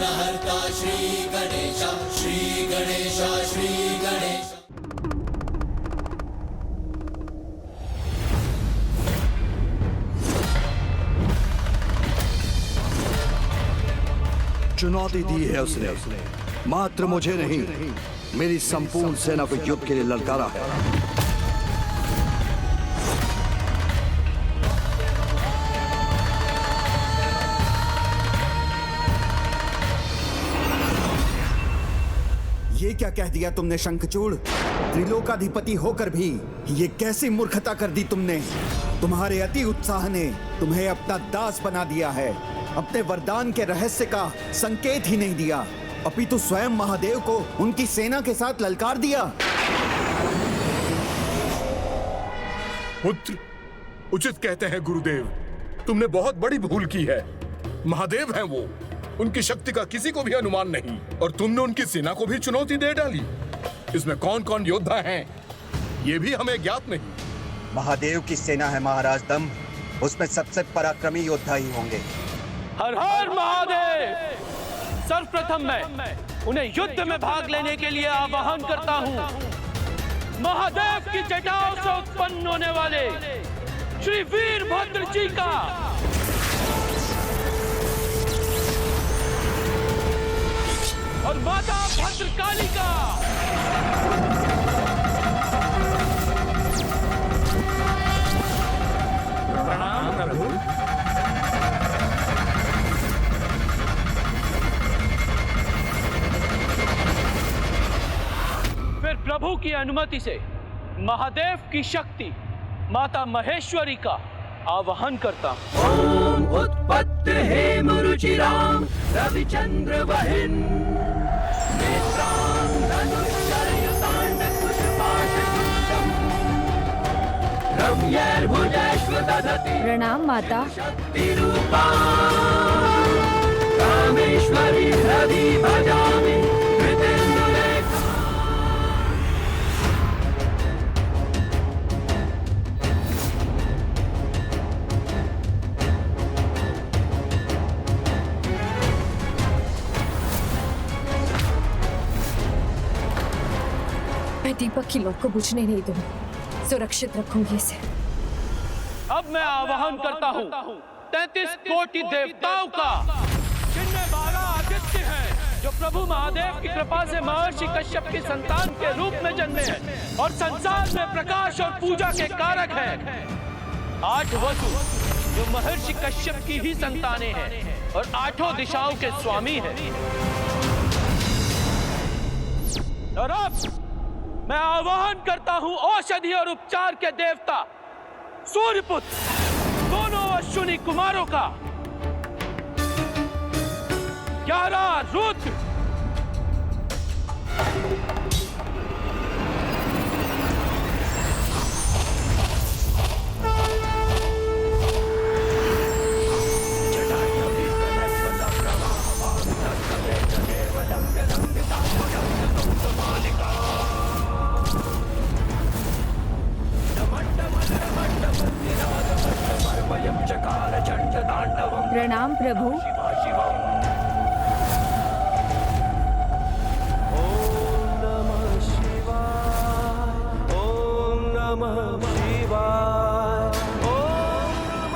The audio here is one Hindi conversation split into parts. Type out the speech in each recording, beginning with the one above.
विघ्नहर्ता श्री गणेश, श्री गणेश, श्री गणेश। चुनौती दी है उसने, मात्र मुझे नहीं, मेरी संपूर्ण सेना को युद्ध के लिए ललकारा है। ये क्या कह दिया तुमने शंखचूड़? त्रिलोकाधिपति होकर भी ये कैसी मूर्खता कर दी तुमने? तुम्हारे अति उत्साह ने तुम्हें अपना दास बना दिया है। अपने वरदान के रहस्य का संकेत ही नहीं दिया, अपितु स्वयं महादेव को उनकी सेना के साथ ललकार दिया। पुत्र, उचित कहते हैं गुरुदेव, तुमने बहुत बड़ी भूल की है। महादेव हैं वो, उनकी शक्ति का किसी को भी अनुमान नहीं, और तुमने उनकी सेना को भी चुनौती दे डाली। इसमें कौन कौन योद्धा हैं, ये भी हमें ज्ञात नहीं। महादेव की सेना है महाराज दम, उसमें सबसे पराक्रमी योद्धा ही होंगे। हर हर महादेव। सर्वप्रथम मैं उन्हें युद्ध में भाग लेने के लिए आह्वान करता हूँ। महादेव की जटाओं से उत्पन्न होने वाले श्री वीरभद्र जी का, और माता भद्रकाली का, प्रणाम प्रभु। फिर प्रभु की अनुमति से महादेव की शक्ति माता महेश्वरी का आवाहन करता हूँ। ओम उत्पत्ति हेम रुचिराम रविचंद्र वहिन नेत्रां धनुश्चर्यतांडकुशपाशकुंडं रम्यैर्भुजैश्वदधति। प्रणाम माता। शक्तिरूपा कामेश्वरी हृदि भजामि कृतेन्दुलेखा। मैं दीपक की लौ को बुझने नहीं दूंगी, सुरक्षित रखूंगी इसे। अब मैं आवाहन करता हूँ 33 कोटि देवताओं का, जिनमें 12 आदित्य हैं, जो प्रभु महादेव की कृपा से महर्षि कश्यप की संतान के रूप में जन्मे हैं और संसार में प्रकाश और पूजा के कारक हैं। 8 वसु, जो महर्षि कश्यप की ही संतानें हैं और 8 दिशाओं के स्वामी हैं। और अब मैं आह्वान करता हूं औषधि और उपचार के देवता सूर्यपुत्र दोनों अश्विनी कुमारों का, 11 रुद्र, प्रणाम प्रभु।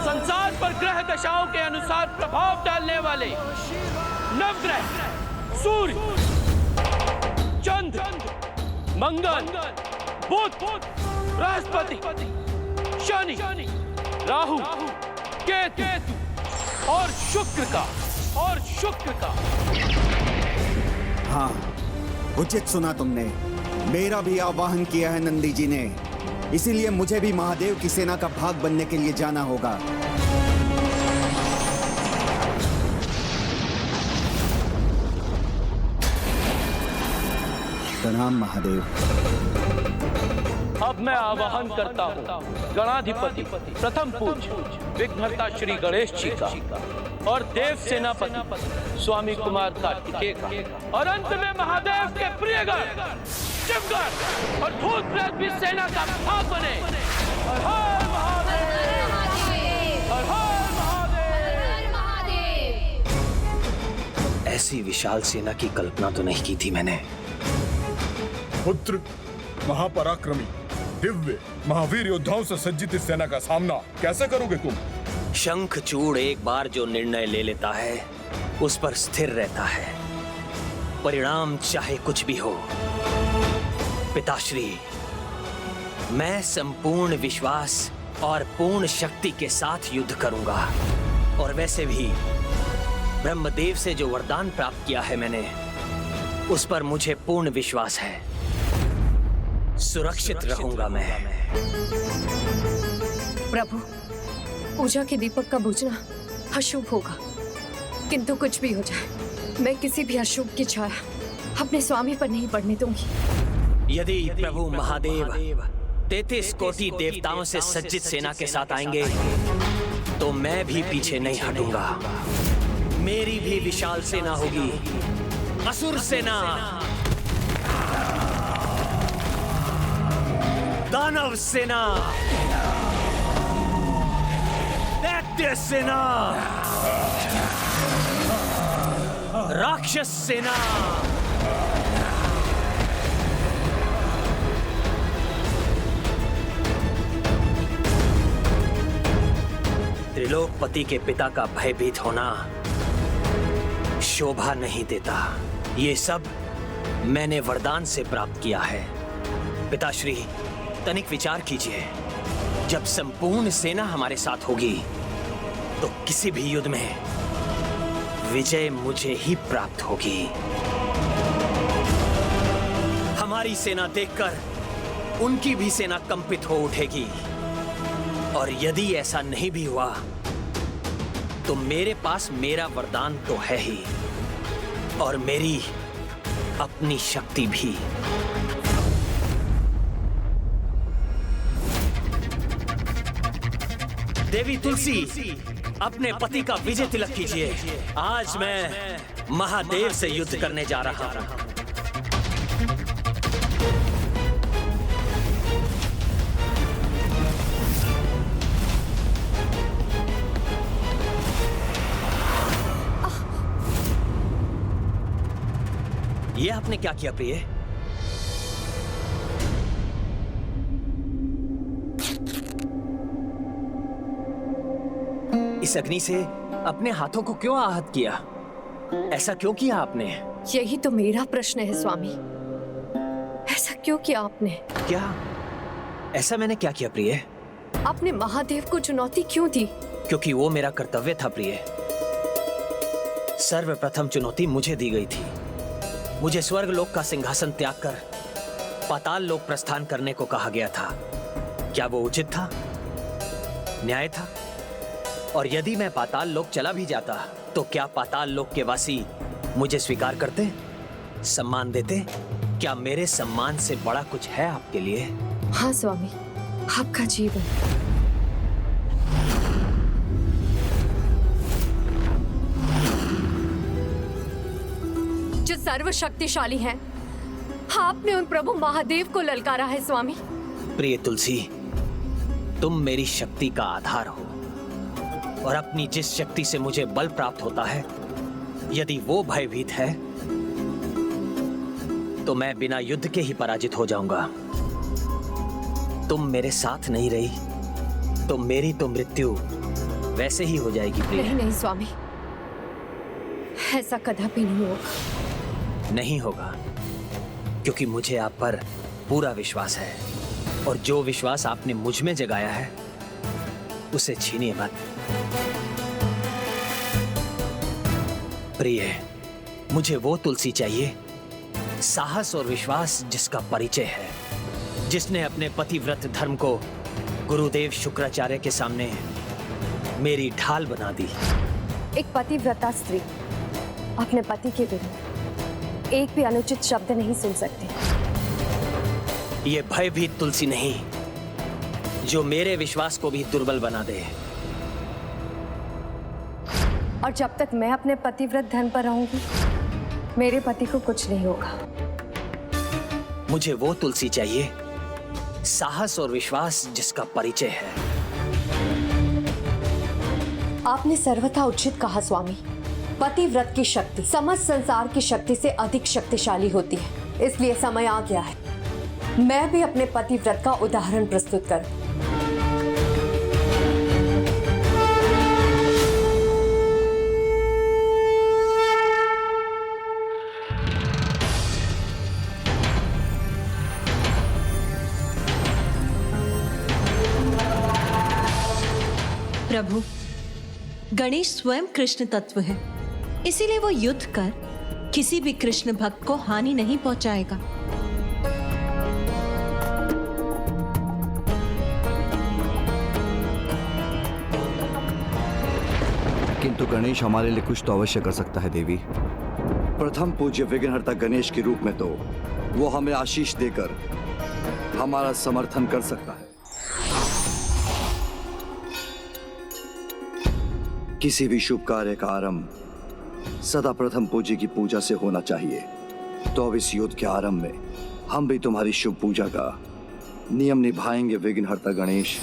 संसार पर ग्रह दशाओं के अनुसार प्रभाव डालने वाले नवग्रह सूर्य, चंद्र, मंगल, बुध, बृहस्पति, शनि, राहु, केतु और शुक्र का। हाँ, उचित सुना तुमने। मेरा भी आह्वान किया है नंदी जी ने, इसीलिए मुझे भी महादेव की सेना का भाग बनने के लिए जाना होगा। प्रणाम महादेव। अब मैं आवाहन करता हूँ गणाधिपति प्रथम पूज्य विघ्नहर्ता श्री गणेश जी का, और देव सेनापति स्वामी कुमार कार्तिकेय का, और अंत में महादेव के प्रियगण शिवगण और भूत प्रेत भी सेना का भाग बने। हर हर महादेव, हर हर महादेव। ऐसी विशाल सेना की कल्पना तो नहीं की थी मैंने। पुत्र, महापराक्रमी, दिव्य, महावीर योद्धाओं से सज्जित इस सेना का सामना कैसे करोगे तुम? शंखचूड़ एक बार जो निर्णय ले लेता है उस पर स्थिर रहता है, परिणाम चाहे कुछ भी हो। पिताश्री, मैं संपूर्ण विश्वास और पूर्ण शक्ति के साथ युद्ध करूंगा। और वैसे भी ब्रह्मदेव से जो वरदान प्राप्त किया है मैंने, उस पर मुझे पूर्ण विश्वास है। सुरक्षित रहूंगा मैं। प्रभु, पूजा के दीपक का बुझना अशुभ होगा, किंतु कुछ भी हो जाए, मैं किसी भी अशुभ की छाया अपने स्वामी पर नहीं पड़ने दूंगी। यदि प्रभु महादेव 33 कोटि देवताओं से सज्जित सेना के साथ आएंगे तो मैं भी पीछे नहीं हटूंगा। मेरी भी विशाल सेना होगी, असुर सेना, दानव सेना, दैत्य सेना, राक्षस सेना। त्रिलोकपति के पिता का भयभीत होना शोभा नहीं देता। ये सब मैंने वरदान से प्राप्त किया है। पिताश्री, तनिक विचार कीजिए, जब संपूर्ण सेना हमारे साथ होगी तो किसी भी युद्ध में विजय मुझे ही प्राप्त होगी। हमारी सेना देखकर उनकी भी सेना कंपित हो उठेगी, और यदि ऐसा नहीं भी हुआ तो मेरे पास मेरा वरदान तो है ही, और मेरी अपनी शक्ति भी। देवी तुलसी, अपने पति का विजय तिलक कीजिए। आज मैं महादेव से युद्ध करने जा रहा हूं। ये आपने क्या किया प्रिय? इस अग्नि से अपने हाथों को क्यों आहत किया? ऐसा क्यों किया आपने? यही तो मेरा प्रश्न है स्वामी, ऐसा क्यों किया आपने? क्या ऐसा मैंने क्या किया प्रिय? आपने महादेव को चुनौती क्यों दी? क्योंकि वो मेरा कर्तव्य था प्रिय। सर्वप्रथम चुनौती मुझे दी गई थी। मुझे स्वर्ग लोक का सिंहासन त्याग कर पाताल लोक प्रस्थान करने को कहा गया था। क्या वो उचित था? न्याय था? और यदि मैं पाताल लोक चला भी जाता तो क्या पाताल लोक के वासी मुझे स्वीकार करते, सम्मान देते? क्या मेरे सम्मान से बड़ा कुछ है आपके लिए? हाँ स्वामी, आपका जीवन। जो सर्वशक्तिशाली है, आपने उन प्रभु महादेव को ललकारा है स्वामी। प्रिय तुलसी, तुम मेरी शक्ति का आधार हो, और अपनी जिस शक्ति से मुझे बल प्राप्त होता है, यदि वो भयभीत है तो मैं बिना युद्ध के ही पराजित हो जाऊंगा। तुम मेरे साथ नहीं रही तो मेरी तो मृत्यु वैसे ही हो जाएगी प्रिय। नहीं नहीं स्वामी, ऐसा कदापि नहीं होगा। नहीं होगा, क्योंकि मुझे आप पर पूरा विश्वास है, और जो विश्वास आपने मुझ में जगाया है उसे छीनिए मत। प्रिय, मुझे वो तुलसी चाहिए, साहस और विश्वास जिसका परिचय है, जिसने अपने पतिव्रत धर्म को गुरुदेव शुक्राचार्य के सामने मेरी ढाल बना दी। एक पतिव्रता स्त्री अपने पति के विरुद्ध एक भी अनुचित शब्द नहीं सुन सकती। ये भयभीत तुलसी नहीं, जो मेरे विश्वास को भी दुर्बल बना दे। और जब तक मैं अपने पतिव्रत धर्म पर रहूंगी, मेरे पति को कुछ नहीं होगा। मुझे वो तुलसी चाहिए, साहस और विश्वास जिसका परिचय है। आपने सर्वथा उचित कहा स्वामी। पतिव्रत की शक्ति समस्त संसार की शक्ति से अधिक शक्तिशाली होती है। इसलिए समय आ गया है मैं भी अपने पतिव्रत का उदाहरण प्रस्तुत करूं। प्रभु, गणेश स्वयं कृष्ण तत्व है, इसीलिए वो युद्ध कर किसी भी कृष्ण भक्त को हानि नहीं पहुंचाएगा। किंतु गणेश हमारे लिए कुछ तो अवश्य कर सकता है देवी। प्रथम पूज्य विघ्नहर्ता गणेश के रूप में तो वो हमें आशीष देकर हमारा समर्थन कर सकता है। किसी भी शुभ कार्य का आरंभ सदा प्रथम पूज्य की पूजा से होना चाहिए। तो अब इस युद्ध के आरंभ में हम भी तुम्हारी शुभ पूजा का नियम निभाएंगे विघ्नहर्ता गणेश।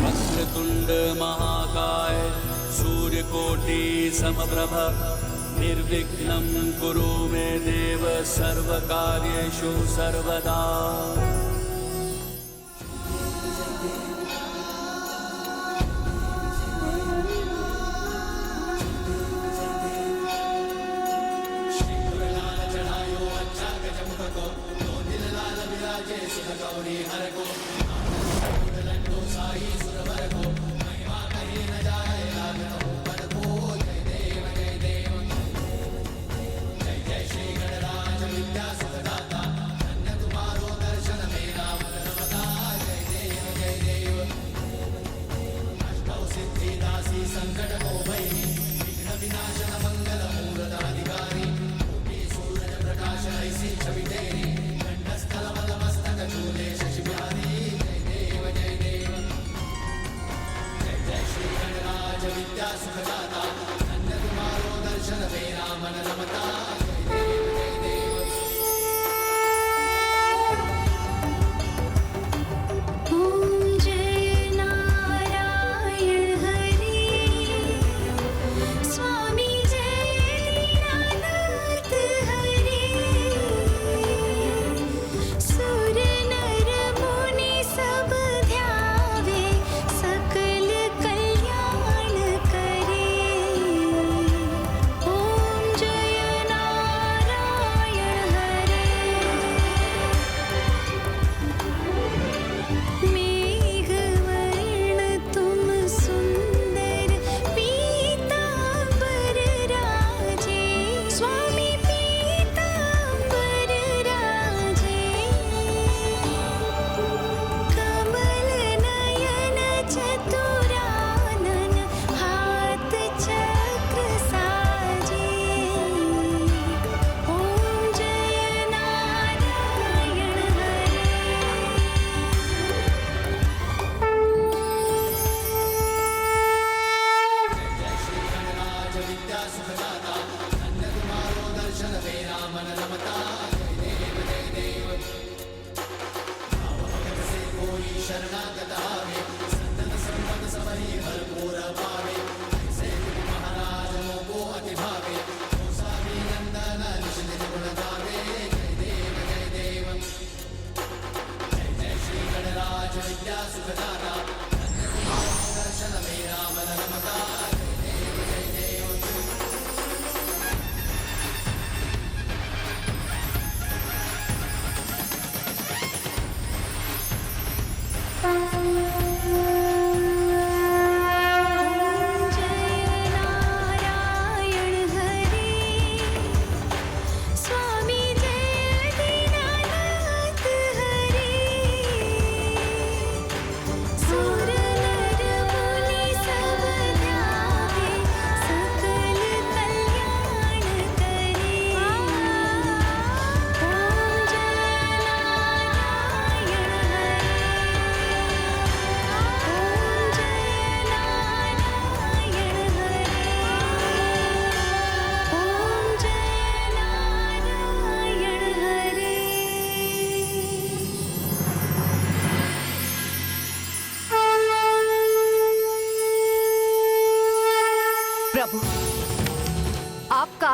वक्रतुंड महाकाय सूर्यकोटि समप्रभ निर्विघ्नं कुरु मे देव सर्वकार्येषु सर्वदा।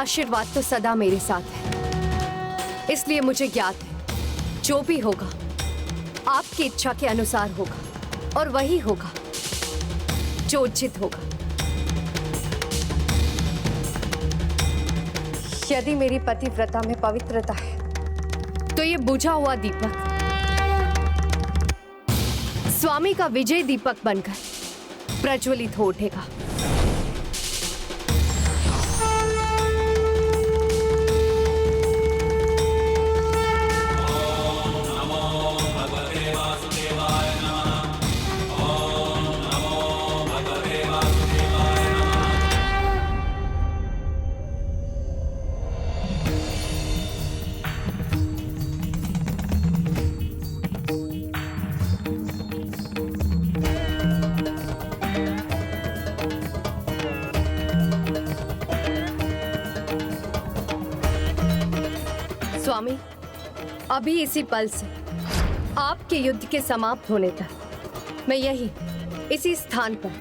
आशीर्वाद तो सदा मेरे साथ है, इसलिए मुझे ज्ञात है जो भी होगा आपकी इच्छा के अनुसार होगा और वही होगा जो उचित होगा। यदि मेरी पतिव्रता में पवित्रता है तो ये बुझा हुआ दीपक स्वामी का विजय दीपक बनकर प्रज्वलित हो उठेगा। स्वामी, अभी इसी पल से आपके युद्ध के समाप्त होने तक मैं यही इसी स्थान पर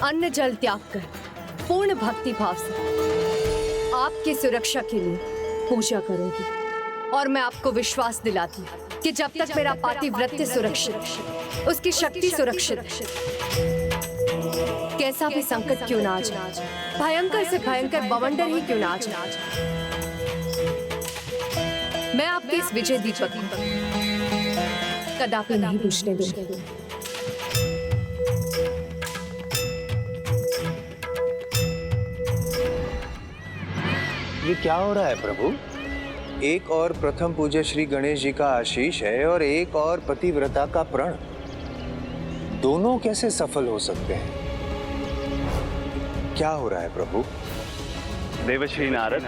अन्न जल त्याग कर पूर्ण भक्ति भाव से आपकी सुरक्षा के लिए पूजा करूंगी। और मैं आपको विश्वास दिलाती हूँ कि जब तक मेरा पातिव्रत्य सुरक्षित, उसकी शक्ति सुरक्षित, कैसा भी संकट क्यों ना आ जाए, भयंकर से भयंकर बवंडर ही क्यों ना आ जाए, मैं आपके इस विजय दीपक को कदापि नहीं बुझने दूंगी। ये क्या हो रहा है प्रभु? एक और प्रथम पूज्य श्री गणेश जी का आशीष है और एक और पतिव्रता का प्रण। दोनों कैसे सफल हो सकते हैं? क्या हो रहा है प्रभु? देवश्री नारद,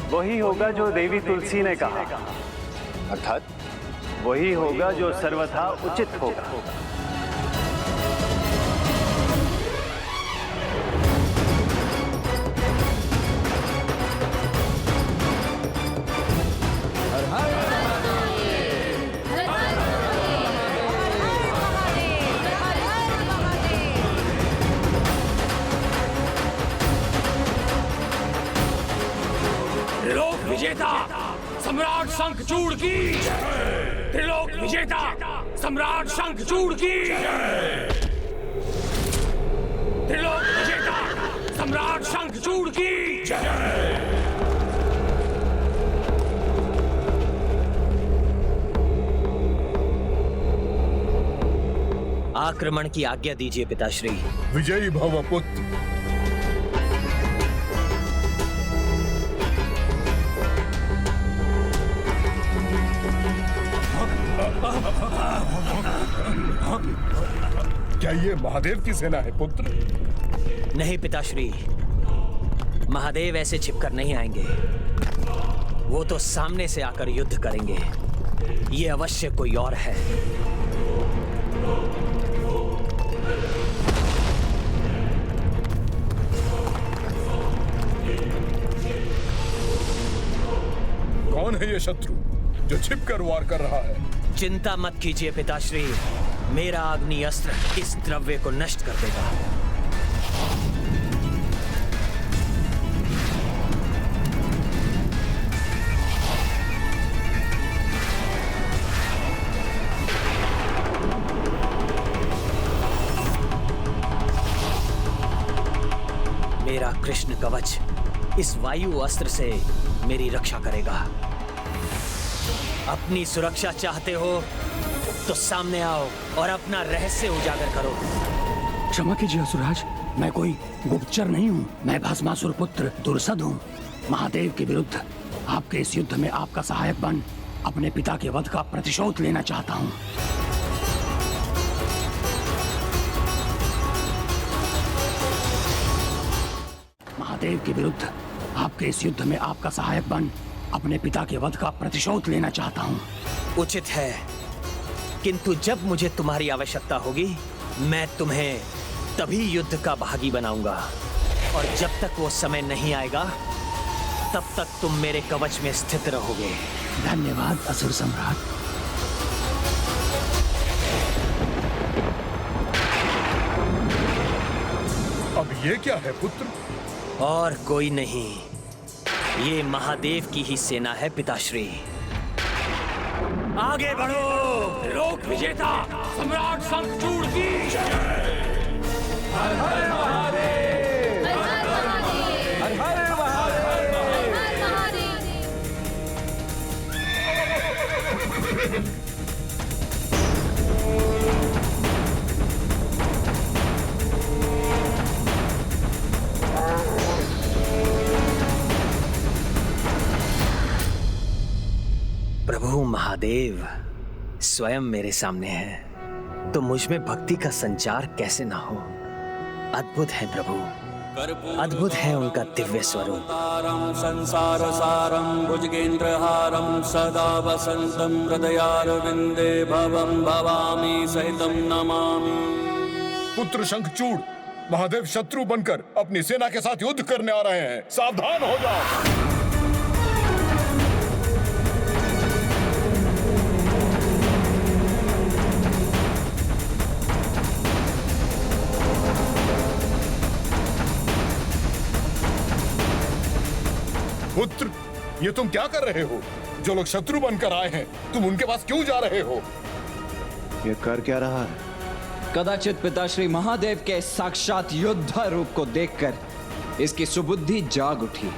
वही होगा जो देवी तुलसी ने कहा, अर्थात वही होगा जो सर्वथा उचित होगा। त्रिलोक विजेता सम्राट शंखचूड़ की, त्रिलोक विजेता सम्राट शंखचूड़ की, त्रिलोक विजेता सम्राट शंखचूड़ की। आक्रमण की आज्ञा दीजिए पिताश्री। विजयी भव पुत्र। क्या ये महादेव की सेना है पुत्र? नहीं पिताश्री, महादेव ऐसे छिपकर नहीं आएंगे। वो तो सामने से आकर युद्ध करेंगे। ये अवश्य कोई और है। कौन है ये शत्रु जो छिपकर वार कर रहा है? चिंता मत कीजिए पिताश्री, मेरा अग्नि अस्त्र इस द्रव्य को नष्ट कर देगा। मेरा कृष्ण कवच इस वायु अस्त्र से मेरी रक्षा करेगा। अपनी सुरक्षा चाहते हो तो सामने आओ और अपना रहस्य उजागर करो। क्षमा कीजिए असुरराज, मैं कोई गुप्तचर नहीं हूँ। मैं भस्मासुर पुत्र दुर्सद हूँ। महादेव के विरुद्ध आपके इस युद्ध में आपका सहायक बन अपने पिता के वध का प्रतिशोध लेना चाहता हूँ। महादेव के विरुद्ध आपके इस युद्ध में आपका सहायक बन अपने पिता के वध का प्रतिशोध लेना चाहता हूँ। उचित है, किंतु जब मुझे तुम्हारी आवश्यकता होगी मैं तुम्हें तभी युद्ध का भागी बनाऊंगा। और जब तक वो समय नहीं आएगा तब तक तुम मेरे कवच में स्थित रहोगे। धन्यवाद असुर सम्राट। अब ये क्या है पुत्र? और कोई नहीं, ये महादेव की ही सेना है पिताश्री। आगे बढ़ो। लोक विजेता सम्राट शंखचूड़ की हर हर महादेव, हर हर महादेव, हर हर महादेव। हर हर महादेव। प्रभु महादेव स्वयं मेरे सामने है, तो मुझ में भक्ति का संचार कैसे ना हो। अद्भुत है प्रभु, अद्भुत है उनका दिव्य स्वरूप। संसार सारम भुजगेंद्रहारम सदा वसंतम हृदयारविंदे भवम भवामी सहितम नमामि। पुत्र शंखचूड़, महादेव शत्रु बनकर अपनी सेना के साथ युद्ध करने आ रहे हैं, सावधान हो जाओ। पुत्र, ये तुम क्या कर रहे हो? जो लोग शत्रु बनकर आए हैं, तुम उनके पास क्यों जा रहे हो? ये कर क्या रहा है? कदाचित पिताश्री महादेव के साक्षात योद्धा रूप को देखकर इसकी सुबुद्धि जाग उठी।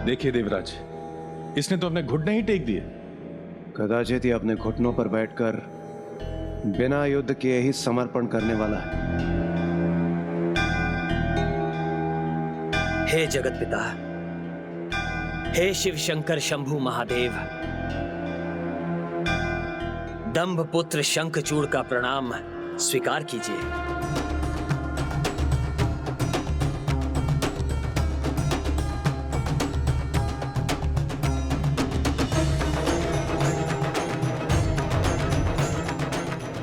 देखिए देवराज, इसने तो अपने घुटने ही टेक दिए। कदाचित ये अपने घुटनों पर बैठकर बिना युद्ध किए ही समर्पण करने वाला है। हे जगत पिता, हे शिव शंकर शंभु महादेव, दंभ पुत्र शंखचूड़ का प्रणाम स्वीकार कीजिए।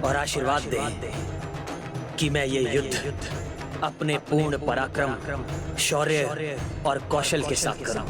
और आशीर्वाद दें कि मैं ये युद्ध अपने पूर्ण पराक्रम, शौर्य और कौशल के साथ करूं।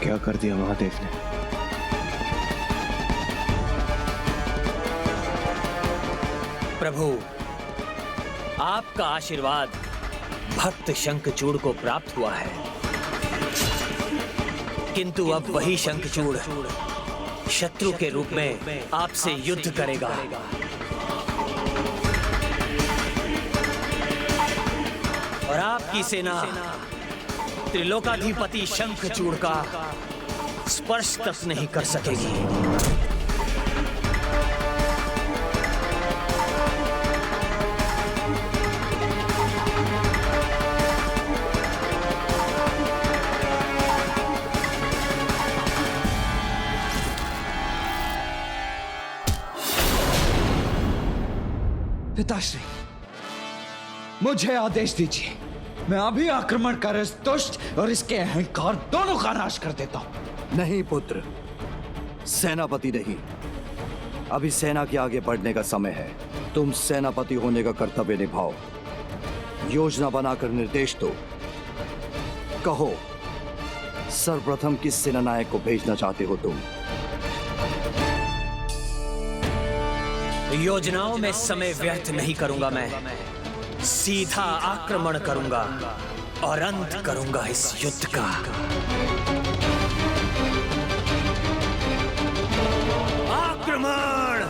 क्या कर दिया महादेव ने? प्रभु, आपका आशीर्वाद भक्त शंखचूड़ को प्राप्त हुआ है, किंतु अब वही शंखचूड़ शत्रु के रूप में आपसे युद्ध करेगा। और आपकी सेना त्रिलोकाधिपति शंखचूड़ का स्पर्श तक नहीं कर सकेगी। पिताश्री, मुझे आदेश दीजिए, मैं अभी आक्रमण कर इस दुष्ट और इसके अहंकार दोनों का नाश कर देता हूं। नहीं पुत्र, सेनापति नहीं, अभी सेना के आगे बढ़ने का समय है। तुम सेनापति होने का कर्तव्य निभाओ, योजना बनाकर निर्देश दो। कहो, सर्वप्रथम किस सेनानायक को भेजना चाहते हो तुम? योजनाओं में समय व्यर्थ नहीं करूंगा मैं, सीधा आक्रमण करूंगा और अंत करूंगा इस युद्ध का। आक्रमण!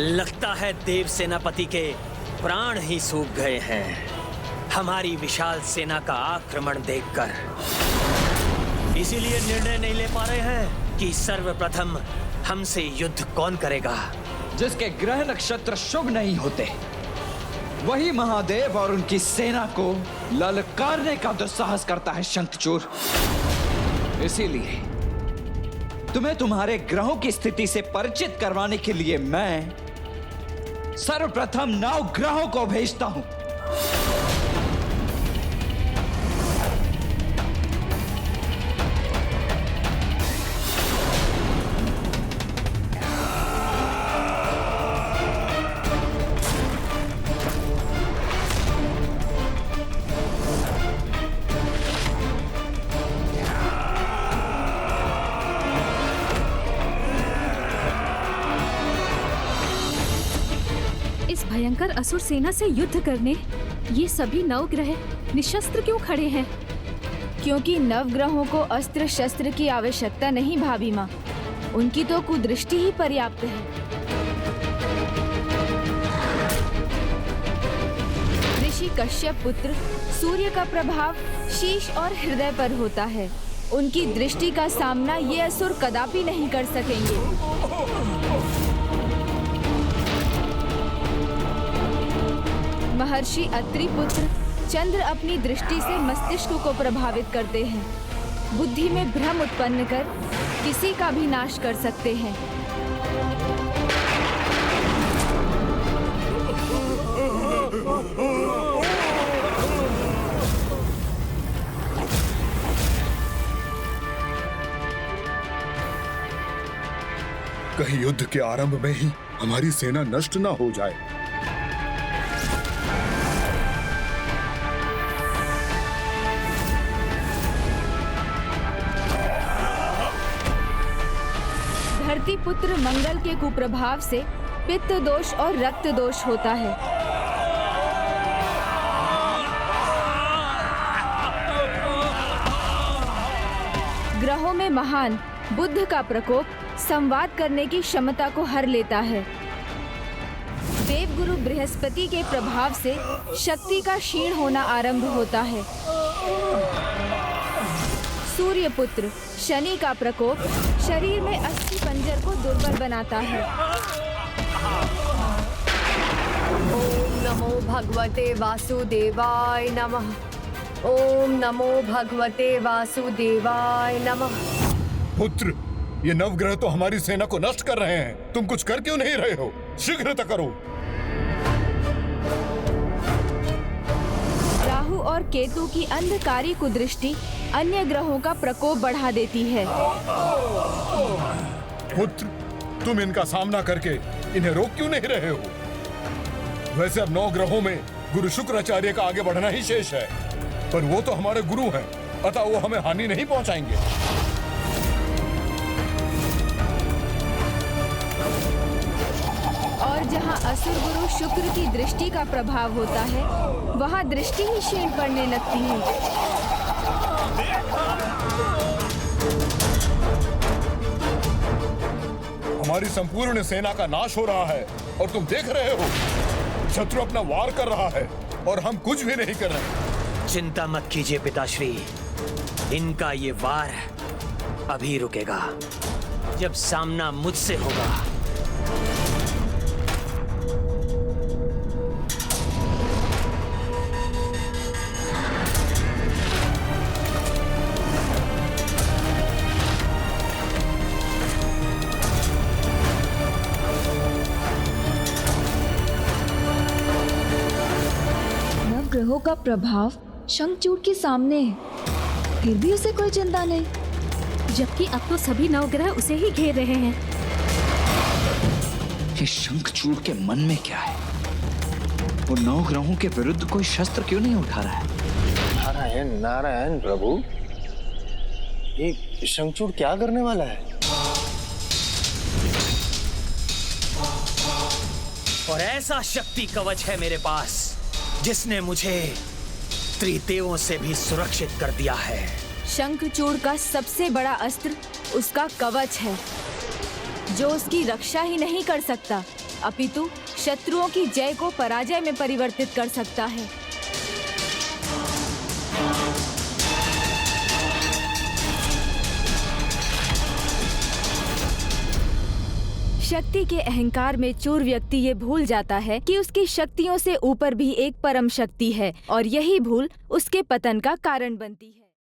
लगता है देव सेनापति के प्राण ही सूख गए हैं हमारी विशाल सेना का आक्रमण देखकर। इसीलिए निर्णय नहीं ले पा रहे हैं कि सर्वप्रथम हमसे युद्ध कौन करेगा। जिसके ग्रह नक्षत्र शुभ नहीं होते वही महादेव और उनकी सेना को ललकारने का दुस्साहस करता है शंखचूड़। इसीलिए तुम्हें तुम्हारे ग्रहों की स्थिति से परिचित करवाने के लिए मैं सर्वप्रथम 9 ग्रहों को भेजता हूं। भयंकर असुर सेना से युद्ध करने ये सभी 9 ग्रह निशस्त्र क्यों खड़े हैं? क्योंकि 9 ग्रहों को अस्त्र शस्त्र की आवश्यकता नहीं भाभी माँ, उनकी तो कुदृष्टि ही पर्याप्त है। ऋषि कश्यप पुत्र सूर्य का प्रभाव शीश और हृदय पर होता है। उनकी दृष्टि का सामना ये असुर कदापि नहीं कर सकेंगे। महर्षि अत्रि पुत्र चंद्र अपनी दृष्टि से मस्तिष्क को प्रभावित करते हैं। बुद्धि में भ्रम उत्पन्न कर किसी का भी नाश कर सकते हैं। कहीं युद्ध के आरंभ में ही हमारी सेना नष्ट न हो जाए। धरती पुत्र मंगल के कुप्रभाव से पित्त दोष और रक्त दोष होता है। ग्रहों में महान बुध का प्रकोप संवाद करने की क्षमता को हर लेता है। देवगुरु बृहस्पति के प्रभाव से शक्ति का क्षीण होना आरंभ होता है। सूर्य पुत्र शनि का प्रकोप शरीर में अस्थि पंजर को दुर्बल बनाता है। ओम नमो भगवते वासुदेवाय नमः। ओम नमो भगवते वासुदेवाय नमः। पुत्र, ये 9 ग्रह तो हमारी सेना को नष्ट कर रहे हैं। तुम कुछ कर क्यों नहीं रहे हो? शीघ्रता करो। राहु और केतु की अंधकारी कुदृष्टि अन्य ग्रहों का प्रकोप बढ़ा देती है। पुत्र, तुम इनका सामना करके इन्हें रोक क्यों नहीं रहे हो? वैसे अब 9 ग्रहों में गुरु शुक्राचार्य का आगे बढ़ना ही शेष है, पर वो तो हमारे गुरु हैं, अतः वो हमें हानि नहीं पहुंचाएंगे। और जहाँ असुर गुरु शुक्र की दृष्टि का प्रभाव होता है, वहाँ दृष्टि ही क्षीण पड़ने लगती है। हमारी संपूर्ण सेना का नाश हो रहा है और तुम देख रहे हो शत्रु अपना वार कर रहा है और हम कुछ भी नहीं कर रहे। चिंता मत कीजिए पिताश्री, इनका ये वार अभी रुकेगा जब सामना मुझसे होगा। ग्रहों का प्रभाव शंखचूड़ के सामने है, फिर भी उसे कोई चिंता नहीं, जबकि अब तो सभी 9 ग्रह उसे ही घेर रहे हैं। ये शंखचूड़ के मन में क्या है? वो 9 ग्रहों के विरुद्ध कोई शस्त्र क्यों नहीं उठा रहा है? नारायण नारायण प्रभु, ये शंखचूड़ क्या करने वाला है? और ऐसा शक्ति कवच है मेरे पास जिसने मुझे त्रिदेवों से भी सुरक्षित कर दिया है। शंखचूड़ का सबसे बड़ा अस्त्र उसका कवच है, जो उसकी रक्षा ही नहीं कर सकता अपितु शत्रुओं की जय को पराजय में परिवर्तित कर सकता है। शक्ति के अहंकार में चूर व्यक्ति ये भूल जाता है कि उसकी शक्तियों से ऊपर भी एक परम शक्ति है और यही भूल उसके पतन का कारण बनती है।